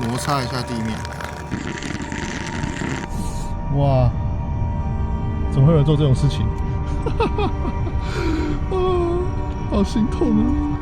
摩擦一下地面。哇，怎么会有人做这种事情？啊，好心痛啊！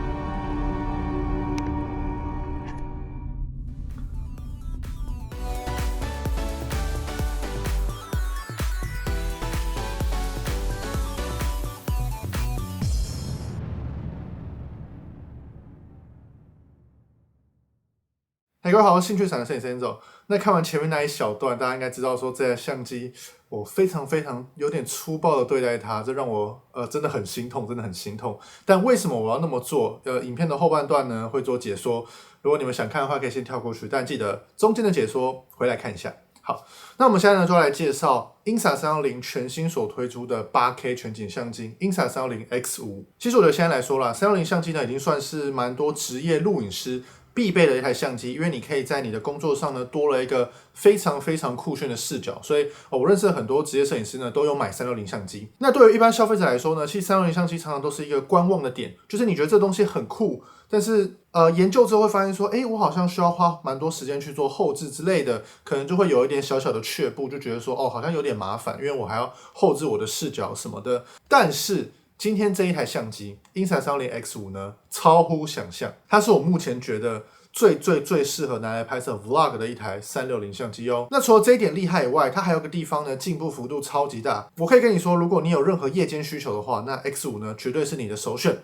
各位好，兴趣闪的摄影师 Enzo。那看完前面那一小段，大家应该知道说这台相机我非常有点粗暴的对待它，这让我真的很心痛，真的很心痛。但为什么我要那么做？影片的后半段呢会做解说，如果你们想看的话可以先跳过去，但记得中间的解说回来看一下。好，那我们现在呢就来介绍 Insta310全新所推出的 8K 全景相机 Insta310 X5。其实我觉得现在来说啦，310相机呢已经算是蛮多职业录影师必备的一台相机，因为你可以在你的工作上呢多了一个非常酷炫的视角，所以我认识很多职业摄影师呢都有买360相机。那对于一般消费者来说呢，其实360相机常常都是一个观望的点，就是你觉得这东西很酷，但是研究之后会发现说，我好像需要花蛮多时间去做后置之类的，可能就会有一点小的却步，就觉得说好像有点麻烦，因为我还要后置我的视角什么的。但是今天这一台相机 Insta310 X5 呢，超乎想象，它是我目前觉得最适合拿来拍摄 vlog 的一台360相机哦。那除了这一点厉害以外，它还有个地方呢进步幅度超级大。我可以跟你说，如果你有任何夜间需求的话，那 X5 呢绝对是你的首选。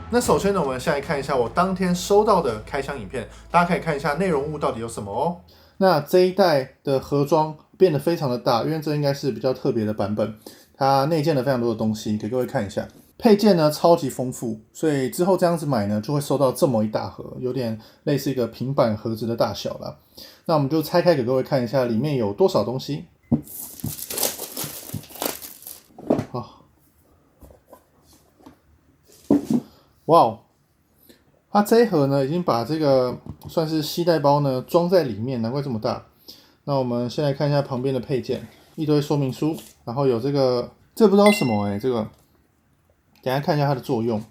那首先呢，我们先来看一下我当天收到的开箱影片，大家可以看一下内容物到底有什么哦。那这一代的盒装变得非常的大，因为这应该是比较特别的版本，它内建了非常多的东西，给各位看一下。配件呢超级丰富，所以之后这样子买呢，就会收到这么一大盒，有点类似一个平板盒子的大小啦。那我们就拆开给各位看一下，里面有多少东西。哇哦，它这一盒呢，已经把这个算是携带包呢装在里面，难怪这么大。那我们先来看一下旁边的配件，一堆说明书，然后有这个，这不知道什么这个，等一下看一下它的作用。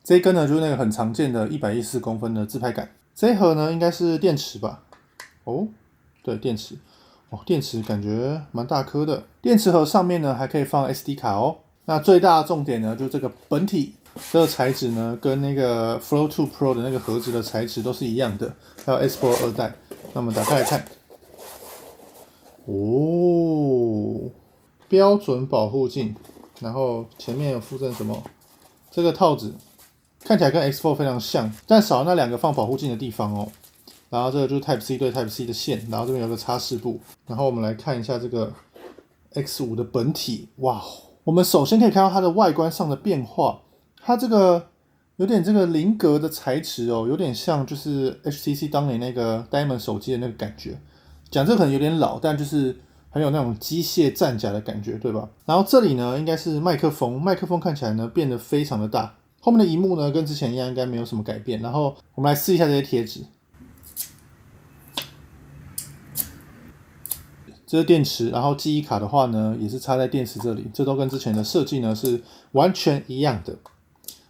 这一根呢，就是那个很常见的114公分的自拍杆。这一盒呢，应该是电池吧？哦，对，电池。哦，电池感觉蛮大颗的。电池盒上面呢，还可以放 SD 卡哦。那最大的重点呢，就这个本体。这个材质呢，跟那个 Flow 2 Pro 的那个盒子的材质都是一样的，还有 S Pro 2代。那我们打开来看，哦，标准保护镜，然后前面有附赠什么？这个套子看起来跟 X4 非常像，但少了那两个放保护镜的地方哦。然后这个就是 Type C 对 Type C 的线，然后这边有个擦拭布。然后我们来看一下这个 X5 的本体，哇，我们首先可以看到它的外观上的变化。它这个有点这个菱格的材质哦，有点像就是 HTC 当年那个 Diamond 手机的那个感觉。讲这可能有点老，但就是很有那种机械战甲的感觉，对吧？然后这里呢应该是麦克风，麦克风看起来呢变得非常的大。后面的萤幕呢跟之前一样，应该没有什么改变。然后我们来试一下这些贴纸。这是电池，然后记忆卡的话呢也是插在电池这里，这都跟之前的设计呢是完全一样的。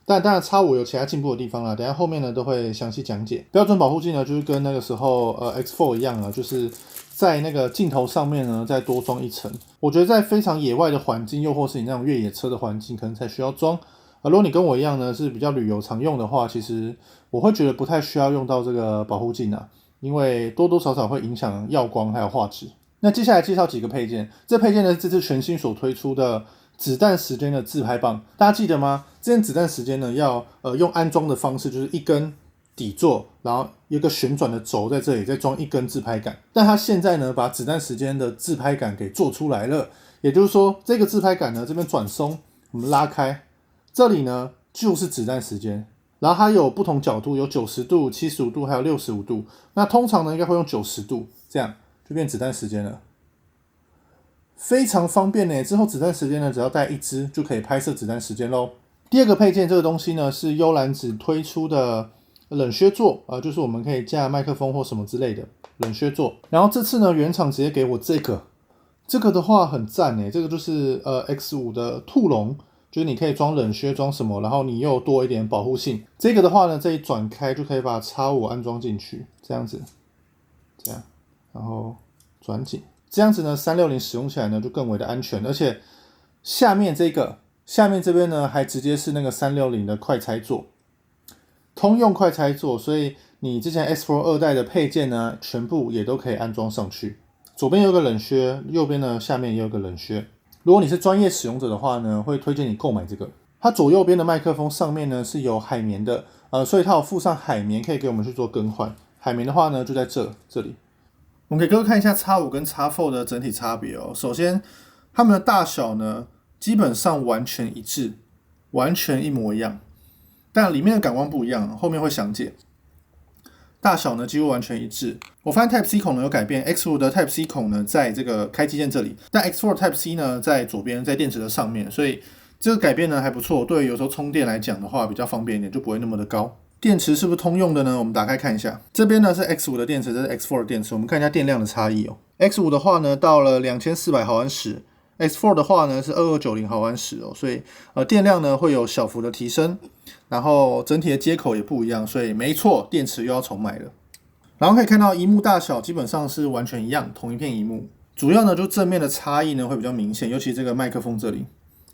但当然 X5 有其他进步的地方啦，等一下后面呢都会详细讲解。标准保护镜呢就是跟那个时候X4 一样了，就是在那个镜头上面呢再多装一层。我觉得在非常野外的环境，又或是你那种越野车的环境，可能才需要装。如果你跟我一样呢是比较旅游常用的话，其实我会觉得不太需要用到这个保护镜啊，因为多多少少会影响耀光还有画质。那接下来介绍几个配件，这配件呢这次全新所推出的子弹时间的自拍棒，大家记得吗？之前子弹时间呢要用安装的方式，就是一根底座，然后有一个旋转的轴在这里，再装一根自拍杆。但它现在呢把子弹时间的自拍杆给做出来了，也就是说这个自拍杆呢这边转松，我们拉开，这里呢就是子弹时间。然后它有不同角度，有90度、75度还有65度。那通常呢应该会用90度，这样就变子弹时间了。非常方便呢，之后子弹时间呢，只要带一支就可以拍摄子弹时间咯。第二个配件，这个东西呢是幽兰子推出的冷靴座，就是我们可以架麦克风或什么之类的冷靴座。然后这次呢，原厂直接给我这个的话很赞呢，这个就是X5 的兔笼，就是你可以装冷靴装什么，然后你又多一点保护性。这个的话呢，这一转开就可以把 X5 安装进去，这样子，这样，然后转紧。这样子呢，360使用起来呢就更为的安全，而且下面这边呢还直接是那个360的快拆座，通用快拆座，所以你之前 X Pro 2代的配件呢，全部也都可以安装上去。左边有个冷靴，右边呢下面也有个冷靴。如果你是专业使用者的话呢，会推荐你购买这个。它左右边的麦克风上面呢是有海绵的，所以它有附上海绵，可以给我们去做更换。海绵的话呢就在这里。我们给各位看一下 X5 跟 X4 的整体差别哦。首先，它们的大小呢，基本上完全一致，完全一模一样。但里面的感光不一样，后面会详解。大小呢几乎完全一致。我发现 Type-C 孔呢有改变 ，X5 的 Type-C 孔呢在这个开机键这里，但 X4 Type-C 呢在左边，在电池的上面，所以这个改变呢还不错。对于有时候充电来讲的话，比较方便一点，就不会那么的高。电池是不是通用的呢？我们打开看一下，这边呢是 X5 的电池，这是 X4 的电池。我们看一下电量的差异哦。X5 的话呢到了2400毫安时 ，X4 的话呢是2290毫安时哦，所以电量呢会有小幅的提升，然后整体的接口也不一样，所以没错，电池又要重买了。然后可以看到，萤幕大小基本上是完全一样，同一片萤幕。主要呢就正面的差异呢会比较明显，尤其这个麦克风这里。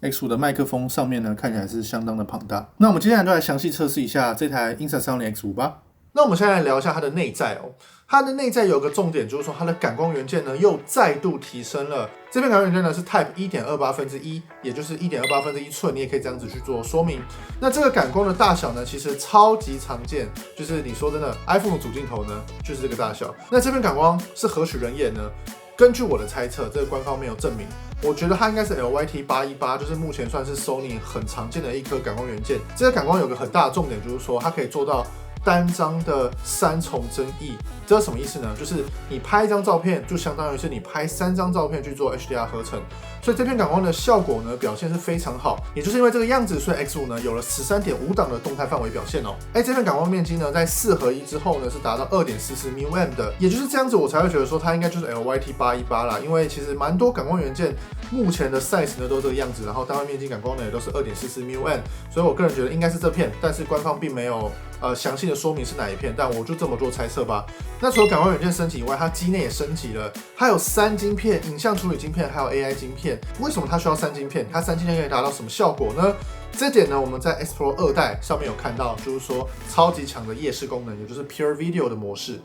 X5 的麦克风上面呢，看起来是相当的庞大。那我们接下来就来详细测试一下这台 Insta30 X5 吧。那我们现在来聊一下它的内在哦。它的内在有个重点，就是说它的感光元件呢又再度提升了。这边感光元件呢是 Type 1.28分之1，也就是1.28分之1寸，你也可以这样子去做说明。那这个感光的大小呢，其实超级常见，就是你说真的 ，iPhone 的主镜头呢就是这个大小。那这边感光是何许人也呢？根据我的猜测，这个官方没有证明，我觉得它应该是 LYT818，就是目前算是 Sony 很常见的一颗感光元件。这个感光有个很大的重点，就是说它可以做到单张的3重增益。这是什么意思呢？就是你拍一张照片，就相当于是你拍3张照片去做 HDR 合成。所以这片感光的效果呢，表现是非常好。也就是因为这个样子，所以 X5 呢有了13.5档的动态范围表现哦。这片感光面积呢，在4合1之后呢，是达到2.44 μm 的。也就是这样子，我才会觉得说它应该就是 LYT818啦。因为其实蛮多感光元件目前的 size 呢都这个样子，然后单位面积感光呢也都是2.44 μm。所以我个人觉得应该是这片，但是官方并没有详细的说明是哪一片，但我就这么做猜测吧。那除了感光元件升级以外，它机内也升级了，它有3晶片、影像处理晶片，还有 AI 晶片。为什么它需要3晶片？它3晶片可以达到什么效果呢？这点呢，我们在 X Pro 2代上面有看到，就是说超级强的夜视功能，也就是 Pure Video 的模式。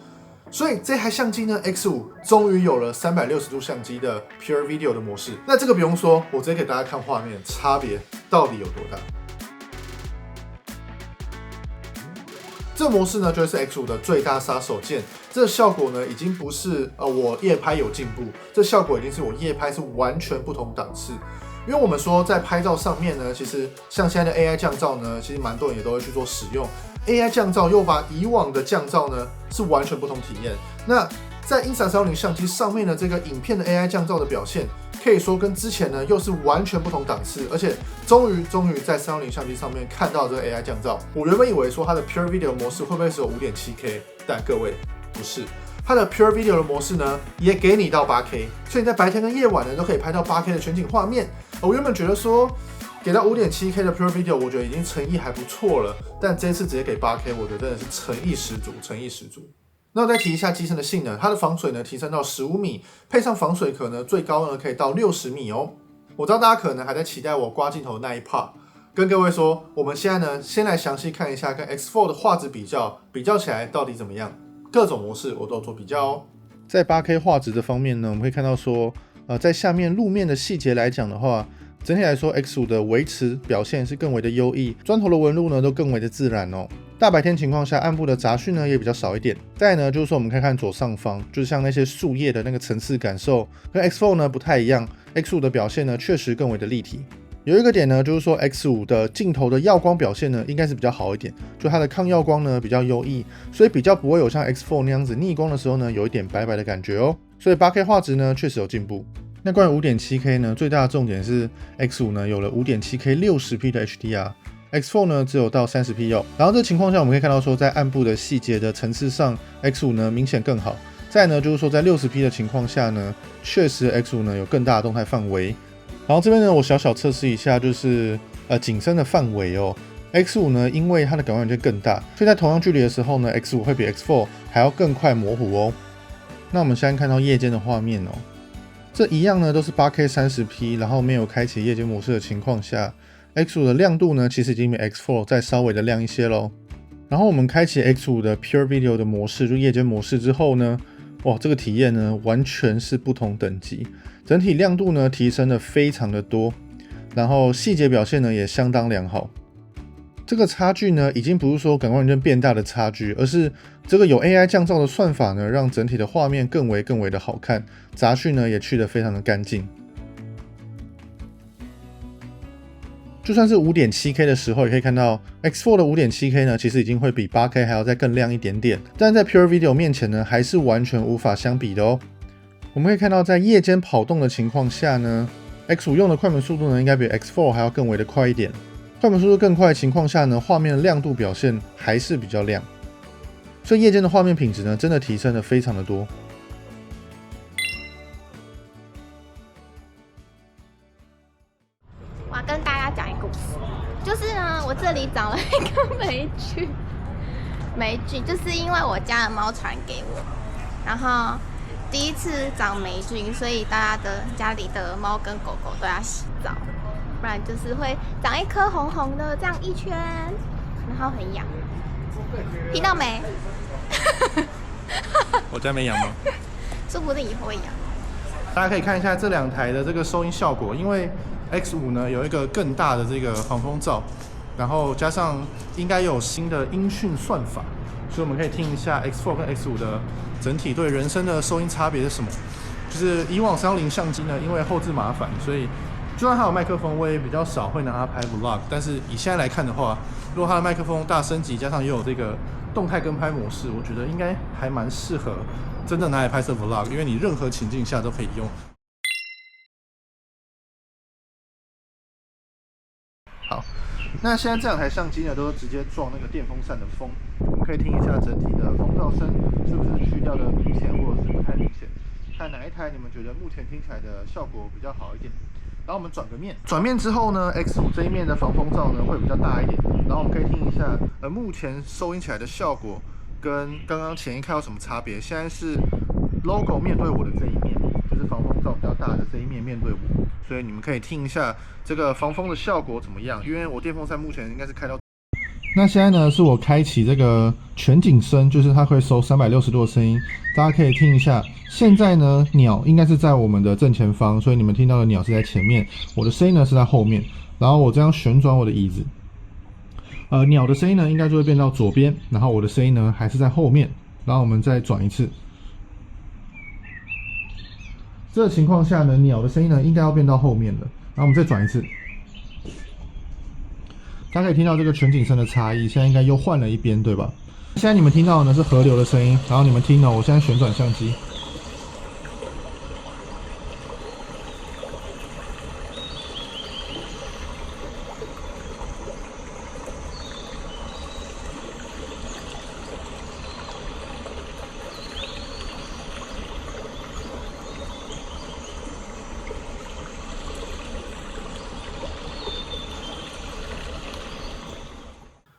所以这台相机呢 ，X5 终于有了360度相机的 Pure Video 的模式。那这个不用说，我直接给大家看画面，差别到底有多大？这个模式呢，就会是 X5 的最大杀手锏。这个效果呢，已经不是我夜拍有进步，这效果已经是我夜拍是完全不同档次。因为我们说在拍照上面呢，其实像现在的 AI 降噪呢，其实蛮多人也都会去做使用。AI 降噪又把以往的降噪呢是完全不同体验。那在 Insta360相机上面的这个影片的 AI 降噪的表现，可以说跟之前呢又是完全不同档次，而且终于在360相机上面看到这个 AI 降噪。我原本以为说它的 Pure Video 模式会不会是有 5.7K， 但各位不是。它的 Pure Video 的模式呢，也给你到 8K， 所以你在白天跟夜晚呢都可以拍到 8K 的全景画面。我原本觉得说给到 5.7K 的 Pure Video， 我觉得已经诚意还不错了，但这一次直接给 8K， 我觉得真的是诚意十足，诚意十足。那我再提一下机身的性能，它的防水呢提升到15米，配上防水壳呢，最高呢可以到60米哦。我知道大家可能还在期待我刮镜头的那一 part， 跟各位说，我们现在呢先来详细看一下跟 X4 的画质比较起来到底怎么样。各种模式我都有做比较哦。在 8K 画质的方面呢，我们可以看到说，在下面路面的细节来讲的话，整体来说 X5 的维持表现是更为的优异，砖头的纹路呢都更为的自然哦。大白天情况下，暗部的杂讯呢也比较少一点。再来呢，就是说我们看看左上方，就是像那些树叶的那个层次感受，跟 X4 呢不太一样。X5 的表现呢确实更为的立体。有一个点呢，就是说 X5 的镜头的耀光表现呢应该是比较好一点，就它的抗耀光呢比较优异，所以比较不会有像 X4 那样子逆光的时候呢有一点白白的感觉哦。所以 8K 画质呢确实有进步。那关于 5.7K 呢，最大的重点是 X5 呢有了 5.7K 60P 的 HDR。X4 呢只有到 30P 哦，然后这情况下我们可以看到说，在暗部的细节的层次上 ，X5 呢明显更好。再来呢就是说在 60P 的情况下呢，确实 X5 呢有更大的动态范围。然后这边呢我小测试一下，就是景深的范围哦。X5 呢因为它的感光元件更大，所以在同样距离的时候呢 ，X5 会比 X4 还要更快模糊哦。那我们现在看到夜间的画面哦，这一样呢都是 8K 30P， 然后没有开启夜间模式的情况下。X5 的亮度呢，其实已经比 X4 再稍微的亮一些咯。然后我们开启 X5 的 Pure Video 的模式，就夜间模式之后呢，哇，这个体验呢完全是不同等级，整体亮度呢提升的非常的多，然后细节表现呢也相当良好。这个差距呢，已经不是说感光元件变大的差距，而是这个有 AI 降噪的算法呢，让整体的画面更为的好看，杂讯呢也去得非常的干净。就算是 5.7K 的时候，也可以看到 X4 的 5.7K 呢，其实已经会比 8K 还要再更亮一点点，但在 Pure Video 面前呢，还是完全无法相比的哦。我们可以看到，在夜间跑动的情况下呢 ，X5 用的快门速度呢，应该比 X4 还要更为的快一点。快门速度更快的情况下呢，画面的亮度表现还是比较亮，所以夜间的画面品质呢，真的提升了非常的多。我要跟大家讲一个故事，就是呢，我这里长了一个霉菌，就是因为我家的猫传给我，然后第一次长霉菌，所以大家的家里的猫跟狗狗都要洗澡，不然就是会长一颗红红的这样一圈，然后很痒，听到没？我家没养吗？说不定以后会痒。大家可以看一下这两台的这个收音效果，因为X5 呢有一个更大的这个防风罩，然后加上应该有新的音讯算法，所以我们可以听一下 X4 跟 X5 的整体对人声的收音差别是什么。就是以往360相机呢，因为后置麻烦，所以就算它有麦克风，我也比较少会拿它拍 vlog。但是以现在来看的话，如果它的麦克风大升级，加上也有这个动态跟拍模式，我觉得应该还蛮适合真的拿来拍摄 vlog， 因为你任何情境下都可以用。好，那现在这两台相机呢，都是直接撞那个电风扇的风，我们可以听一下整体的风噪声是不是去掉的明显，或者是不太明显。看哪一台你们觉得目前听起来的效果比较好一点？然后我们转个面，转面之后呢 ，X5 这一面的防风罩呢会比较大一点。然后我们可以听一下，目前收音起来的效果跟刚刚前一看有什么差别？现在是 logo 面对我的这一面，就是防风罩比较大的这一面面对我，所以你们可以听一下这个防风的效果怎么样？因为我电风扇目前应该是开到。那现在呢，是我开启这个全景声，就是它会收360度的声音，大家可以听一下。现在呢，鸟应该是在我们的正前方，所以你们听到的鸟是在前面，我的声音呢是在后面。然后我这样旋转我的椅子，鸟的声音呢应该就会变到左边，然后我的声音呢还是在后面。然后我们再转一次，这个情况下呢，鸟的声音呢应该要变到后面了。然后我们再转一次，大家可以听到这个全景声的差异，现在应该又换了一边，对吧？现在你们听到的呢是河流的声音，然后你们听到我现在旋转相机。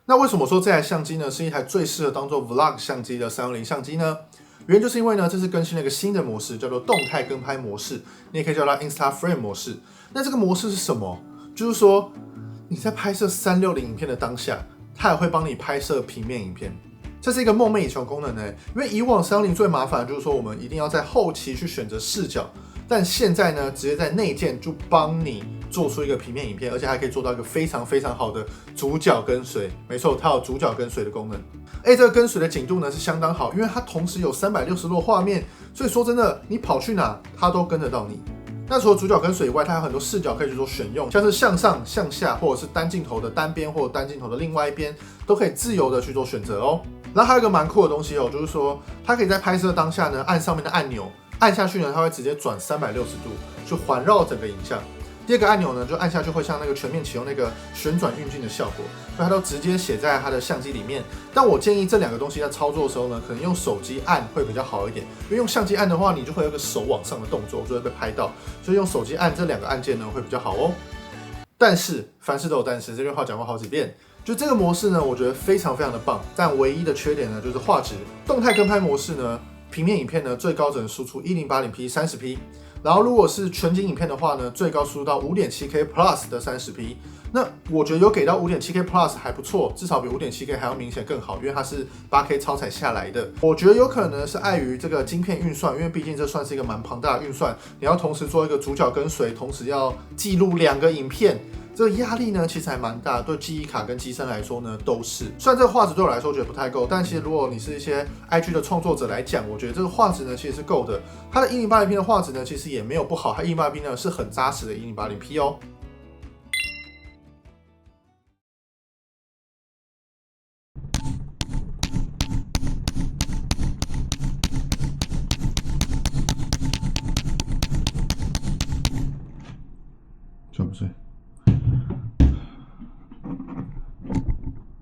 那为什么说这台相机呢是一台最适合当做 Vlog 相机的360相机呢？原因就是因为呢，这次更新了一个新的模式，叫做动态跟拍模式，你也可以叫它 Insta Frame 模式。那这个模式是什么？就是说你在拍摄360影片的当下，它也会帮你拍摄平面影片。这是一个梦寐以求的功能呢，因为以往360最麻烦的就是说我们一定要在后期去选择视角，但现在呢，直接在内建就帮你做出一个平面影片，而且还可以做到一个非常非常好的主角跟随。没错，它有主角跟随的功能。这个跟随的紧度呢是相当好，因为它同时有360度画面，所以说真的，你跑去哪，它都跟得到你。那除了主角跟随以外，它有很多视角可以去做选用，像是向上、向下，或者是单镜头的单边，或者单镜头的另外一边，都可以自由的去做选择哦。然后还有一个蛮酷的东西哦，就是说它可以在拍摄当下呢，按上面的按钮，按下去呢，它会直接转360度，去环绕整个影像。第二个按钮呢，就按下去会像那个全面启用那个旋转运镜的效果，所以它都直接写在它的相机里面。但我建议这2个东西在操作的时候呢，可能用手机按会比较好一点，因为用相机按的话，你就会有个手往上的动作，就会被拍到，所以用手机按这2个按键呢会比较好哦。但是凡事都有但是，这句话讲过好几遍。就这个模式呢，我觉得非常非常的棒，但唯一的缺点呢就是画质。动态跟拍模式呢，平面影片呢最高只能输出 1080p 30p。然后如果是全景影片的话呢，最高输入到 5.7K Plus 的30p。那我觉得有给到 5.7K Plus 还不错，至少比 5.7K 还要明显更好，因为它是 8K 超采下来的。我觉得有可能是碍于这个晶片运算，因为毕竟这算是一个蛮庞大的运算，你要同时做一个主角跟随，同时要记录2个影片。这个压力呢，其实还蛮大，对记忆卡跟机身来说呢，都是。虽然这个画质对我来说觉得不太够，但其实如果你是一些 IG 的创作者来讲，我觉得这个画质呢其实是够的。它的 1080p 的画质呢，其实也没有不好，它 1080p 呢是很扎实的 1080p 哦。对不对？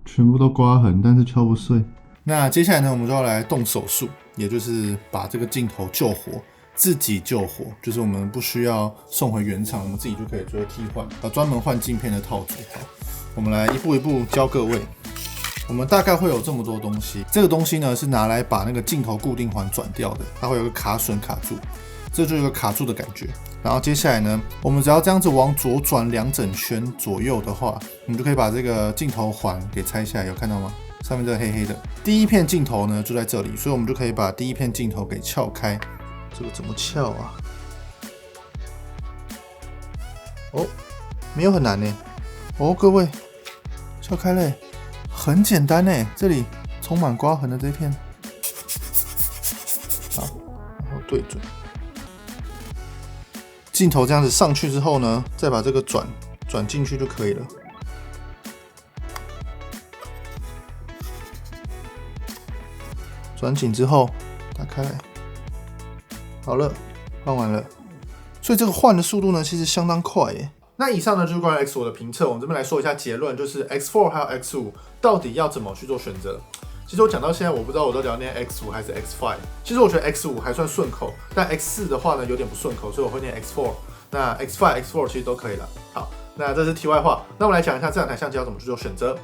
全部都刮痕，但是敲不碎。那接下来呢，我们就要来动手术，也就是把这个镜头救活，自己救活，就是我们不需要送回原厂，我们自己就可以做替换，专门换镜片的套组。好，我们来一步一步教各位。我们大概会有这么多东西，这个东西呢是拿来把那个镜头固定环转掉的，它会有个卡榫卡住，这就有个卡住的感觉。然后接下来呢，我们只要这样子往左转2整圈左右的话，我们就可以把这个镜头环给拆下来，有看到吗？上面这个黑黑的，第一片镜头呢就在这里，所以我们就可以把第一片镜头给撬开。这个怎么撬啊？哦，没有很难呢。哦，各位，撬开嘞，很简单呢。这里充满刮痕的这一片，好，然后对准。镜头这样子上去之后呢，再把这个转进去就可以了。转紧之后，打开来，好了，换完了。所以这个换的速度呢，其实相当快耶。那以上呢就是关于 X5 的评测，我们这边来说一下结论，就是 X4 还有 X5 到底要怎么去做选择。其实我讲到现在，我不知道我到底要念 X5 还是 X5。其实我觉得 X5 还算顺口，但 X4 的话呢有点不顺口，所以我会念 X4。那 X5、X4 其实都可以了。好，那这是题外话。那我们来讲一下这2台相机要怎么去做选择。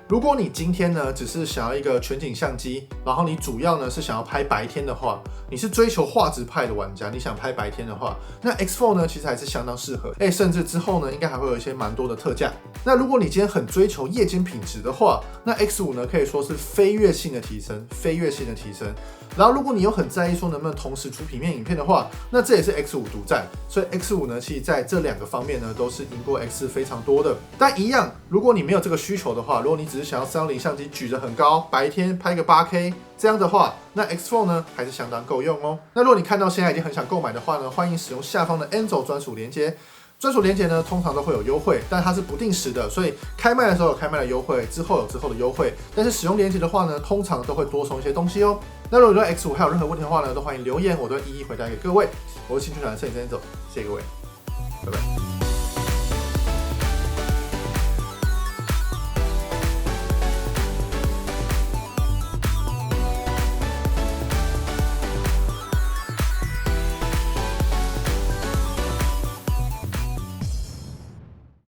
如果你今天呢只是想要一个全景相机，然后你主要呢是想要拍白天的话，你是追求画质派的玩家，你想拍白天的话，那 X4 呢其实还是相当适合，甚至之后呢应该还会有一些蛮多的特价。那如果你今天很追求夜间品质的话，那 X5 呢可以说是飞跃性的提升。然后如果你又很在意说能不能同时出平面影片的话，那这也是 X5 独占。所以 X5 呢其实在这2个方面呢都是赢过 X4 非常多的。但一样，如果你没有这个需求的话，如果你只是想要360相机举得很高，白天拍个 8K 这样的话，那 X4 呢还是相当够用哦。那如果你看到现在已经很想购买的话呢，欢迎使用下方的 Enzo 专属连结。专属连结呢，通常都会有优惠，但它是不定时的，所以开卖的时候有开卖的优惠，之后有之后的优惠。但是使用连结的话呢，通常都会多送一些东西哦。那如果对 X5还有任何问题的话呢，都欢迎留言，我都会一一回答给各位。我是兴趣团的摄影师 Enzo，谢谢各位，拜拜。